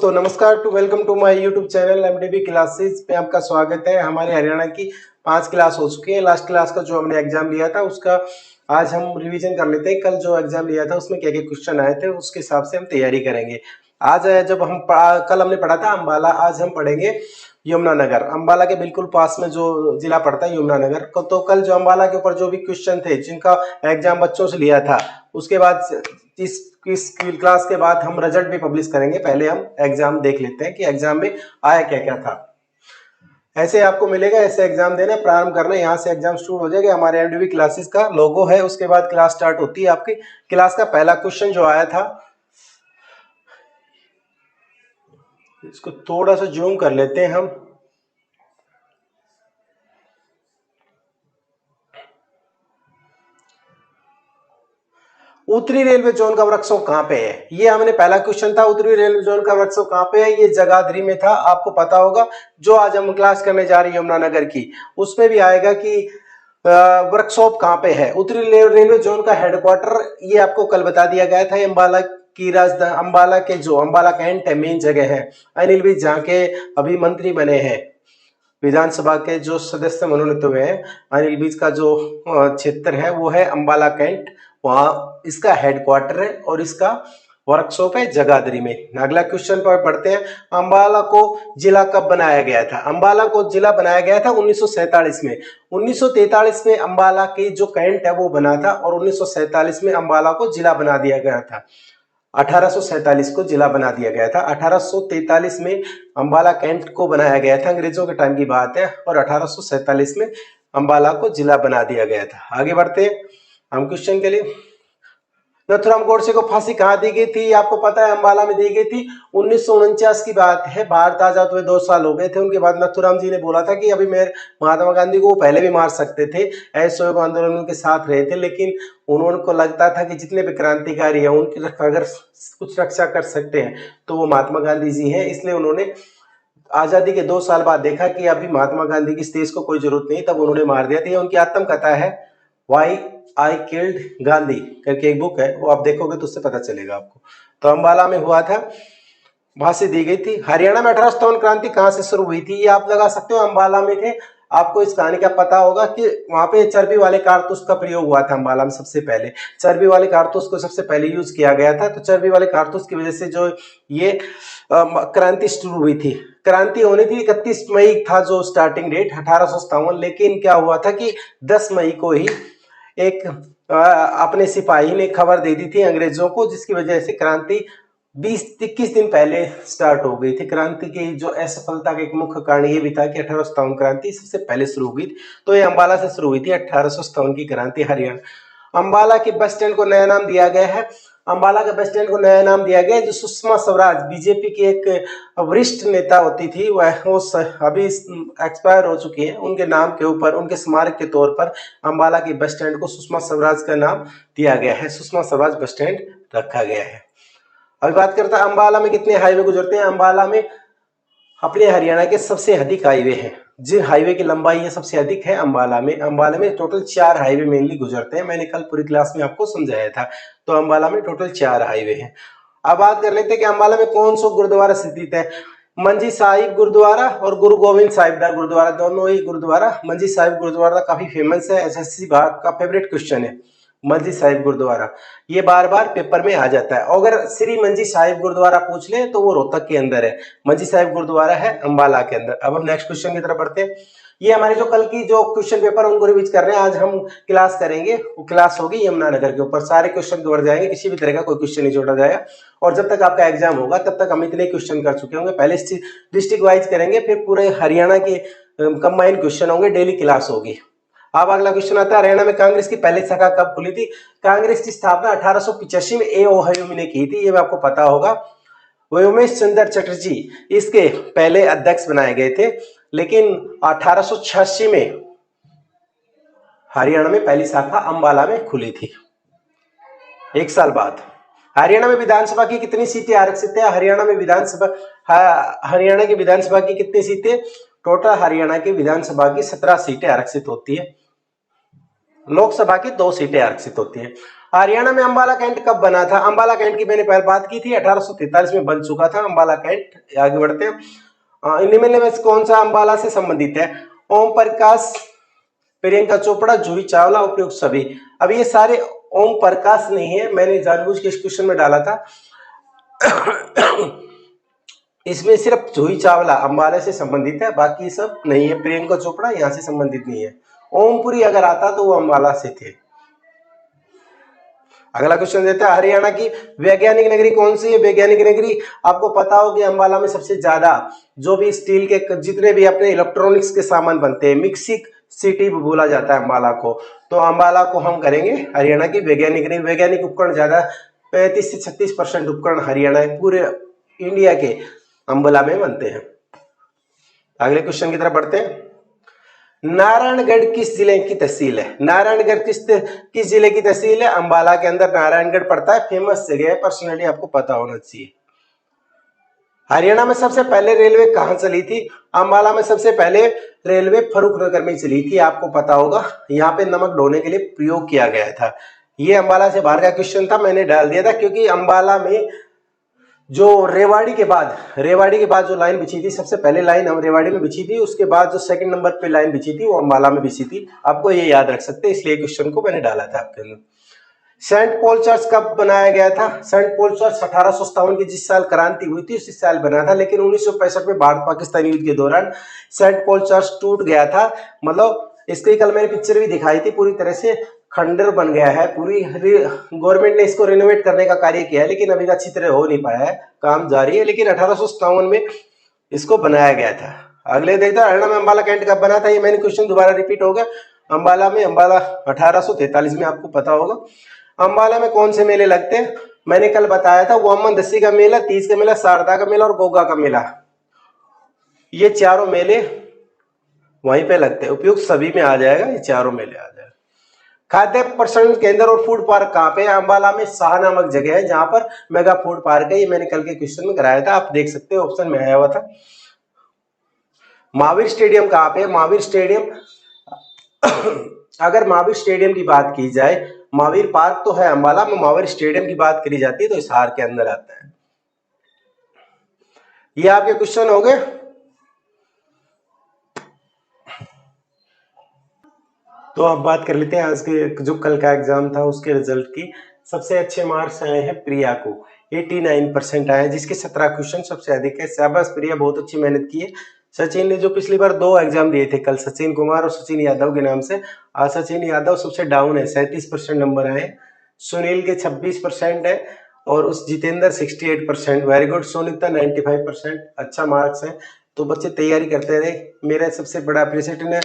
दोस्तों नमस्कार welcome to my YouTube channel MDB classes पे आपका स्वागत है। हमारे हरियाणा की 5 क्लास हो चुकी है। लास्ट क्लास का जो हमने एग्जाम लिया था उसका आज हम रिवीजन कर लेते हैं। कल जो एग्जाम लिया था उसमें क्या क्या क्वेश्चन आए थे उसके हिसाब से हम तैयारी करेंगे। आज जब हम कल हमने पढ़ा था अम्बाला, आज हम पढ़ेंगे यमुनानगर। अम्बाला के बिल्कुल पास में जो जिला पड़ता है यमुनानगर। तो कल जो अम्बाला के ऊपर जो भी क्वेश्चन थे जिनका एग्जाम बच्चों से लिया था, उसके बाद इस क्लास के बाद हम रिजल्ट भी पब्लिश करेंगे। पहले हम एग्जाम देख लेते हैं कि एग्जाम में आया क्या क्या था। ऐसे आपको मिलेगा, ऐसे एग्जाम देना, प्रारंभ करना, यहाँ से एग्जाम शुरू हो जाएगा। हमारे एमडीबी क्लासेस का लोगो है, उसके बाद क्लास स्टार्ट होती है। आपकी क्लास का पहला क्वेश्चन जो आया था, इसको थोड़ा सा जूम कर लेते हैं हम। उत्तरी रेलवे जोन का वृक्षों कहाँ पे है, ये हमने पहला क्वेश्चन था। उत्तरी रेलवे जोन का वृक्षों कहाँ पे है, ये जगाधरी में था। आपको पता होगा जो आज हम क्लास करने जा रही है यमुनानगर की, उसमें भी आएगा कि वर्कशॉप कहाँ पे है। उत्तरी रेलवे जोन का हेडक्वार्टर ये आपको कल बता दिया गया था। अम्बाला की राजधानी, अम्बाला के जो अम्बाला कैंट है, मेन जगह है। अनिल विज जहाँ के अभी मंत्री बने हैं, विधानसभा के जो सदस्य मनोनीत हुए हैं, अनिल विज का जो क्षेत्र है वो है अम्बाला कैंट, वहाँ इसका हेडक्वार्टर है और इसका वर्कशॉप है जगाधरी में। अगला क्वेश्चन पर पढ़ते हैं। अम्बाला को जिला कब बनाया गया था? अम्बाला को जिला बनाया गया था 1947 में। 1943 में अम्बाला की जो कैंट है वो बना था और 1947 में अम्बाला को जिला बना दिया गया था। 1847 को जिला बना दिया गया था। 1843 में अम्बाला कैंट को बनाया गया था, अंग्रेजों के टाइम की बात है, और 1847 में अम्बाला को जिला बना दिया गया था। आगे बढ़ते हैं हम क्वेश्चन के लिए। नथुराम गोडसे को फांसी कहाँ दी गई थी? आपको पता है अम्बाला में दी गई थी। 1949 की बात है। भारत आजाद हुए 2 साल हो गए थे। उनके बाद नथुराम जी ने बोला था कि अभी मैं महात्मा गांधी को पहले भी मार सकते थे, असहयोग आंदोलन के साथ रहे थे, लेकिन उनको लगता था कि जितने भी क्रांतिकारी हैं उनकी अगर कुछ रक्षा कर सकते हैं तो वो महात्मा गांधी जी हैं। इसलिए उन्होंने आजादी के 2 साल बाद देखा कि अभी महात्मा गांधी की इस देश को कोई जरूरत नहीं, तब उन्होंने मार दिया था। ये उनकी आत्मकथा है, वाई आई किल्ड गांधी करके एक बुक है, वो आप देखोगे तो उससे पता चलेगा आपको। तो अम्बाला में हुआ था, फांसी दी गई थी। हरियाणा में 1857 क्रांति कहाँ से शुरू हुई थी? ये आप लगा सकते हो, अम्बाला में थे। आपको इस कहानी का पता होगा कि वहां पे चर्बी वाले कारतूस का प्रयोग हुआ था अम्बाला में। सबसे पहले चर्बी वाले कारतूस को सबसे पहले यूज किया गया था। तो चर्बी वाले कारतूस की वजह से जो ये क्रांति शुरू हुई थी। क्रांति होनी थी 31 मई था जो स्टार्टिंग डेट 1857, लेकिन क्या हुआ था कि 10 मई को ही एक अपने सिपाही ने खबर दे दी थी अंग्रेजों को, जिसकी वजह से क्रांति 20-21 दिन पहले स्टार्ट हो गई थी। क्रांति की जो असफलता का एक मुख्य कारण ये भी था कि 1857 क्रांति सबसे पहले शुरू हुई थी। तो ये अम्बाला से शुरू हुई थी 1857 की क्रांति। हरियाणा अम्बाला के बस स्टैंड को नया नाम दिया गया है। अम्बाला के बस स्टैंड को नया नाम दिया गया है। जो सुषमा स्वराज बीजेपी की एक वरिष्ठ नेता होती थी, वह अभी एक्सपायर हो चुकी है, उनके नाम के ऊपर, उनके स्मारक के तौर पर अम्बाला के बस स्टैंड को सुषमा स्वराज का नाम दिया गया है। सुषमा स्वराज बस स्टैंड रखा गया है। अभी बात करता है अम्बाला में कितने हाईवे गुजरते हैं। अम्बाला में अपने हरियाणा के सबसे अधिक हाईवे हैं। जिन हाईवे की लंबाई है सबसे अधिक है अम्बाला में टोटल 4 हाईवे मेनली गुजरते हैं। मैंने कल पूरी क्लास में आपको समझाया था। तो अम्बाला में टोटल 4 हाईवे हैं। अब बात कर लेते हैं कि अम्बाला में कौन सा गुरुद्वारा स्थित है। मंजी साहिब गुरुद्वारा और गुरु गोविंद साहिब गुरुद्वारा, दोनों ही गुरुद्वारा। मंजी साहिब गुरुद्वारा काफी फेमस है, एसएससी का फेवरेट क्वेश्चन है मंजी साहिब गुरुद्वारा। ये बार बार पेपर में आ जाता है। अगर श्री मंजी साहिब गुरुद्वारा पूछ ले तो वो रोहतक के अंदर है। मंजी साहिब गुरुद्वारा है अम्बाला के अंदर। अब हम नेक्स्ट क्वेश्चन की तरफ बढ़ते हैं। ये हमारे जो कल की जो क्वेश्चन पेपर उनको रिवीज कर रहे हैं, आज हम क्लास करेंगे। वो क्लास होगी यमुनानगर के ऊपर। सारे क्वेश्चन कवर जाएंगे, किसी भी तरह का कोई क्वेश्चन नहीं छोड़ा जाएगा। और जब तक आपका एग्जाम होगा तब तक हम इतने क्वेश्चन कर चुके होंगे। पहले डिस्ट्रिक्ट वाइज करेंगे, फिर पूरे हरियाणा के कंबाइंड क्वेश्चन होंगे, डेली क्लास होगी। अब अगला क्वेश्चन आता है, हरियाणा में कांग्रेस की पहली शाखा कब खुली थी? कांग्रेस की स्थापना 1885 में ए ओहायो में की थी, ये आपको पता होगा। व्योमेश चंद्र चटर्जी इसके पहले अध्यक्ष बनाए गए थे, लेकिन 1886 में हरियाणा में पहली शाखा अम्बाला में खुली थी। 1 साल बाद। हरियाणा में विधानसभा की कितनी सीटें आरक्षित है? हरियाणा की विधानसभा की कितनी सीटें? टोटल हरियाणा की विधानसभा की 17 सीटें आरक्षित होती है। लोकसभा की 2 सीटें आरक्षित होती हैं। हरियाणा में अंबाला कैंट कब बना था? अंबाला कैंट की मैंने पहले बात की थी, 1843 में बन चुका था अंबाला कैंट। आगे बढ़ते हैं। इनमें में कौन सा अंबाला से संबंधित है? ओम प्रकाश, प्रियंका चोपड़ा, जूही चावला, उपयुक्त सभी। अब ये सारे ओम प्रकाश नहीं है, मैंने जानबूझ के इस क्वेश्चन में डाला था। इसमें सिर्फ जूही चावला अंबाला से संबंधित है, बाकी सब नहीं है। प्रियंका चोपड़ा यहाँ से संबंधित नहीं है। ओमपुरी अगर आता तो वो अंबाला से थे। अगला क्वेश्चन देता है, हरियाणा की वैज्ञानिक नगरी कौन सी है? वैज्ञानिक नगरी आपको पता हो कि अंबाला में सबसे ज्यादा जो भी स्टील के जितने भी अपने इलेक्ट्रॉनिक्स के सामान बनते हैं, मिक्सिक सिटी बोला जाता है अंबाला को। तो अंबाला को हम करेंगे हरियाणा की वैज्ञानिक नगरी। वैज्ञानिक उपकरण ज्यादा 35 से 36% उपकरण हरियाणा पूरे इंडिया के अंबाला में बनते हैं। अगले क्वेश्चन की तरफ बढ़ते हैं। नारायणगढ़ किस जिले की तहसील है? नारायणगढ़ किस जिले की तहसील है? अंबाला के अंदर नारायणगढ़ पड़ता है, फेमस जगह है, पर्सनली आपको पता होना चाहिए। हरियाणा में सबसे पहले रेलवे कहां चली थी? अंबाला में सबसे पहले रेलवे फर्रुखनगर में चली थी, आपको पता होगा। यहाँ पे नमक ढोने के लिए प्रयोग किया गया था। ये अंबाला से बाहर का क्वेश्चन था, मैंने डाल दिया था क्योंकि अंबाला में जो रेवाड़ी के बाद जो लाइन बिछी थी, सबसे पहले लाइन हम रेवाड़ी में बिछी थी, उसके बाद जो सेकंड नंबर पे लाइन बिछी थी वो अंबाला में बिछी थी। आपको ये याद रख सकते हैं, इसलिए क्वेश्चन को मैंने डाला था आपके अंदर। सेंट पॉल चर्च कब बनाया गया था? सेंट पॉल चर्च 1857 की जिस साल क्रांति हुई थी उसी साल बना था, लेकिन 1965 में भारत पाकिस्तान युद्ध के दौरान सेंट पॉल चर्च टूट गया था। मतलब इसकी कल मैंने पिक्चर भी दिखाई थी, पूरी तरह से खंडर बन गया है। पूरी गवर्नमेंट ने इसको रिनोवेट करने का कार्य किया है, लेकिन अभी अच्छी तरह हो नहीं पाया है, काम जारी है। लेकिन 1857 में इसको बनाया गया था। अगले देखते हैं, हरियाणा में अंबाला कैंट कब बना था? ये मैंने क्वेश्चन दोबारा रिपीट हो गया। अंबाला 1843 में, आपको पता होगा। अंबाला में कौन से मेले लगते हैं? मैंने कल बताया था, वामन दस्सी का मेला, तीज का मेला, शारदा का मेला और गोगा का मेला। ये चारों मेले वहीं पे लगते हैं। उपयुक्त सभी में आ जाएगा, ये चारों मेले आ जाएगा। खाद्य प्रसंस्करण केंद्र और फूड पार्क कहाँ पे है? अंबाला में शाह नामक जगह है जहां पर मेगा फूड पार्क है। ये मैंने कल के क्वेश्चन में कराया था, आप देख सकते हो, ऑप्शन में आया हुआ था। महावीर स्टेडियम कहाँ पे है? महावीर स्टेडियम अगर महावीर स्टेडियम की बात की जाए, महावीर पार्क तो है अंबाला में, महावीर स्टेडियम की बात करी जाती है तो हिसार के अंदर आता है। ये आपके क्वेश्चन हो गए। तो अब बात कर लेते हैं आज के जो कल का एग्जाम था उसके रिजल्ट की। सबसे अच्छे मार्क्स आए हैं प्रिया को, 89% आए, जिसके 17 क्वेश्चन सबसे अधिक है। शाबाश प्रिया, बहुत अच्छी मेहनत की है। सचिन ने जो पिछली बार 2 एग्जाम दिए थे कल, सचिन कुमार और सचिन यादव के नाम से, आज सचिन यादव सबसे डाउन है, 37% नंबर आए। सुनील के 26% है और उस जितेंद्र 68%। Very good. सोनिता 95%, अच्छा मार्क्स है। तो बच्चे तैयारी करते रहे। मेरा सबसे बड़ा अप्रिसिएशन है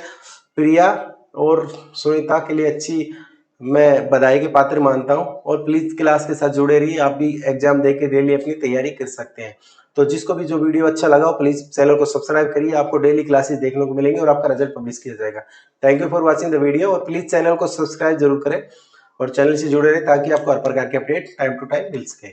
प्रिया और सुनीता के लिए, अच्छी मैं बधाई के पात्र मानता हूं। और प्लीज क्लास के साथ जुड़े रहिए, आप भी एग्जाम दे के डेली अपनी तैयारी कर सकते हैं। तो जिसको भी जो वीडियो अच्छा लगा हो प्लीज चैनल को सब्सक्राइब करिए, आपको डेली क्लासेस देखने को मिलेंगे और आपका रिजल्ट पब्लिश किया जाएगा। Thank you for watching the video और प्लीज चैनल को सब्सक्राइब जरूर करें और चैनल से जुड़े रहे ताकि आपको हर प्रकार के अपडेट टाइम टू टाइम मिल सके।